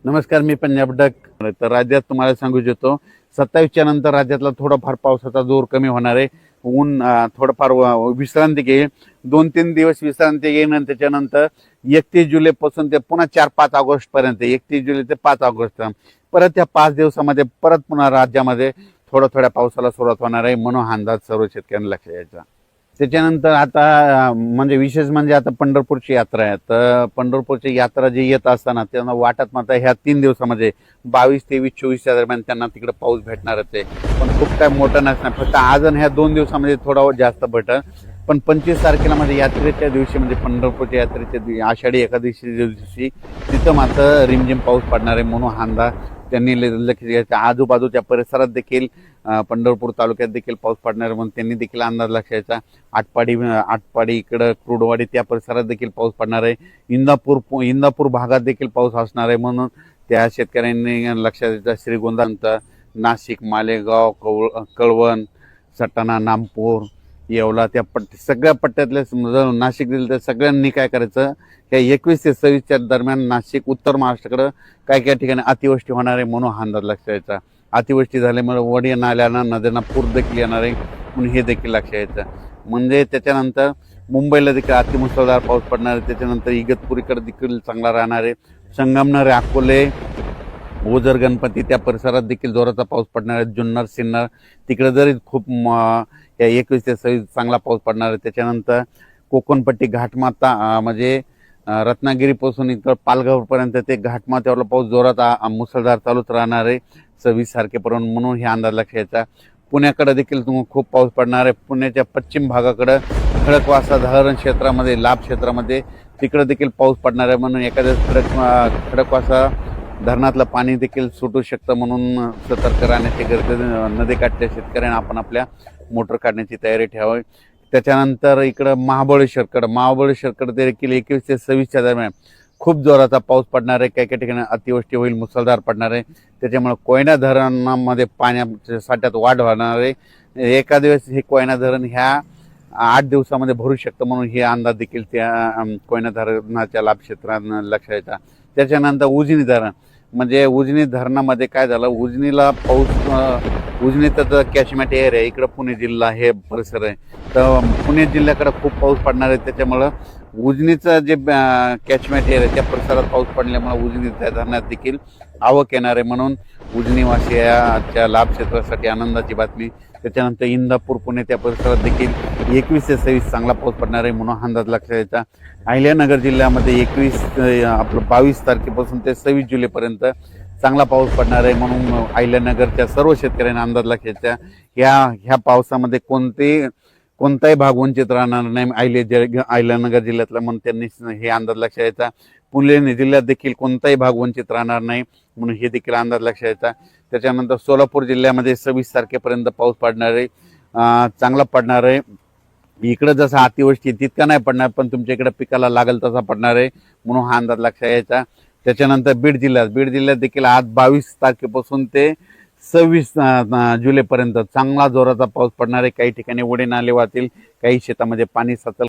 नमस्कार, मी पंजाब डक. तर राज्यात तुम्हाला सांगू इच्छितो 27च्या नंतर राज्यातला थोडाफार पावसाचा जोर कमी होणार आहे. ऊन थोडंफार विश्रांती घेईल. 2-3 दिवस विश्रांती घेईन आणि त्याच्यानंतर 31 जुलैपासून ते पुन्हा 4-5 ऑगस्ट पर्यंत, 31 जुलै ते 5 ऑगस्ट परत त्या 5 दिवसामध्ये परत पुन्हा राज्यामध्ये थोड्या पावसाला सुरुवात होणार आहे, म्हणून हा अंदाज सर्व शेतकऱ्यांना लक्षात घ्यायचा. त्याच्यानंतर आता म्हणजे विशेष म्हणजे आता पंढरपूरची यात्रा आहे. तर पंढरपूरची यात्रा जी येत असताना त्यांना वाटत मात्र ह्या 3 दिवसामध्ये 22, 23, 24च्या दरम्यान त्यांना तिकडे पाऊस भेटणारच आहे. पण खूप काय मोठं नसणार, फक्त आज आणि ह्या 2 दिवसामध्ये थोडा जास्त भेटेल. पण 25 तारखेला म्हणजे यात्रेच्या दिवशी, म्हणजे पंढरपूरच्या यात्रेच्या आषाढी एकादशी दिवशी तिथं मात्र रिमझिम पाऊस पडणार आहे, म्हणून हा अंदाज त्यांनी लक्ष घ्यायचा. आजूबाजूच्या परिसरात देखील पंढरपूर तालुक्यात देखील पाऊस पडणार, म्हणून त्यांनी देखील अंदाज लक्षायचा. आटपाडी इकडं क्रूडवाडी त्या परिसरात देखील पाऊस पडणार आहे. इंदापूर भागात देखील पाऊस असणार आहे, म्हणून त्या शेतकऱ्यांनी लक्षात द्यायचं. श्रीगोंदा, नाशिक, मालेगाव, कळवण, सटाणा, नामपूर, येवला त्या सगळ्या पट्ट्यातले नाशिक दिलं तर सगळ्यांनी काय करायचं, या 21 ते 26च्या दरम्यान नाशिक, उत्तर महाराष्ट्राकडं काय ठिकाणी अतिवृष्टी होणार आहे, म्हणून हा अंदाज लक्षात यायचा. अतिवृष्टी झाल्यामुळे वडी नाल्यांना नद्यांना पूर देखील येणार आहे, म्हणून हे देखील लक्षात यायचं. म्हणजे त्याच्यानंतर मुंबईला देखील अतिमुसळधार पाऊस पडणार आहे. त्याच्यानंतर इगतपुरीकडे देखील चांगला राहणार आहे. संगमनेर, अकोले, ओझर, गणपती त्या परिसरात देखील जोराचा पाऊस पडणार आहे. जुन्नर, सिन्नर तिकडे जरी खूप या 21 ते 26 चांगला पाऊस पडणार आहे. त्याच्यानंतर कोकणपट्टी, घाटमाता म्हणजे रत्नागिरीपासून इतर पालघरपर्यंत ते घाटमाथ्यावरला पाऊस जोरात मुसळधार चालूच राहणार आहे 26 तारखेपर्यंत, म्हणून हे अंदाज लक्षात यायचा. पुण्याकडे देखील खूप पाऊस पडणार आहे. पुण्याच्या पश्चिम भागाकडं खडकवासला धरण क्षेत्रामध्ये, लाभ क्षेत्रामध्ये तिकडे देखील पाऊस पडणार आहे, म्हणून एखाद्या खडकवासला धरणातलं पाणी देखील सुटू शकतं, म्हणून सतर्क राहण्याची गरज. नदीकाठच्या शेतकऱ्यांना आपण आपल्या मोटर काढण्याची तयारी ठेवावी. त्याच्यानंतर इकडं महाबळेश्वरकडे देखील 21 ते 26च्या दरम्यान खूप जोराचा पाऊस पडणार आहे. काही ठिकाणी अतिवृष्टी होईल, मुसळधार पडणार आहे. त्याच्यामुळे कोयना धरणामध्ये पाण्याच्या साठ्यात वाढ होणार आहे. एका दिवस हे कोयना धरण ह्या 8 दिवसामध्ये भरू शकतं, म्हणून हे अंदाज देखील त्या कोयना धरणाच्या लाभ क्षेत्रात लक्षात यायचा. त्याच्यानंतर उजनी धरण, म्हणजे उजनी धरणामध्ये काय झालं, उजनीला पाऊस, उजनी तर कॅचमेंट एरिया आहे, इकडं पुणे जिल्हा हे परिसर आहे. तर पुणे जिल्ह्याकडे खूप पाऊस पडणार आहे. त्याच्यामुळं उजनीचं जे कॅचमेंट एरिया त्या परिसरात पाऊस पडल्यामुळे उजनी त्या धरणात देखील आवक येणार आहे, म्हणून उजनीवासियाच्या लाभ क्षेत्रासाठी आनंदाची बातमी. त्याच्यानंतर इंदापूर, पुणे त्या परिसरात देखील 21 ते 26 चांगला पाऊस पडणार आहे, म्हणून अंदाज लक्षात यायचा. अहिल्यानगर जिल्ह्यामध्ये 22 तारखेपासून ते 26 जुलैपर्यंत चांगला पाऊस पडणार आहे, म्हणून अहिल्यानगरच्या सर्व शेतकऱ्यांना अंदाज लक्षात यायचा. ह्या पावसामध्ये कोणताही भाग वंचित राहणार नाही अहिल्यानगर जिल्ह्यातला, म्हणून त्यांनी हे अंदाज लक्षात यायचा. पुणे जिल्ह्यात देखील कोणताही भाग वंचित राहणार नाही, म्हणून हे देखील अंदाज लक्षात यायचा. त्याच्यानंतर सोलापूर जिल्ह्यामध्ये 26 तारखेपर्यंत पाऊस पडणार आहे, चांगला पडणार आहे. इकडं जसं अतिवृष्टी तितका नाही पडणार, पण तुमच्या इकडे पिकाला लागेल तसा पडणार आहे, म्हणून हा अंदाज लक्षात यायचा. त्याच्यानंतर बीड जिल्ह्यात देखील आज 22 तारखेपासून ते 26 जुलैपर्यंत चांगला जोराचा पाऊस पडणार आहे. काही ठिकाणी ओढे नाले वाहतील, काही शेतामध्ये पाणी साचेल.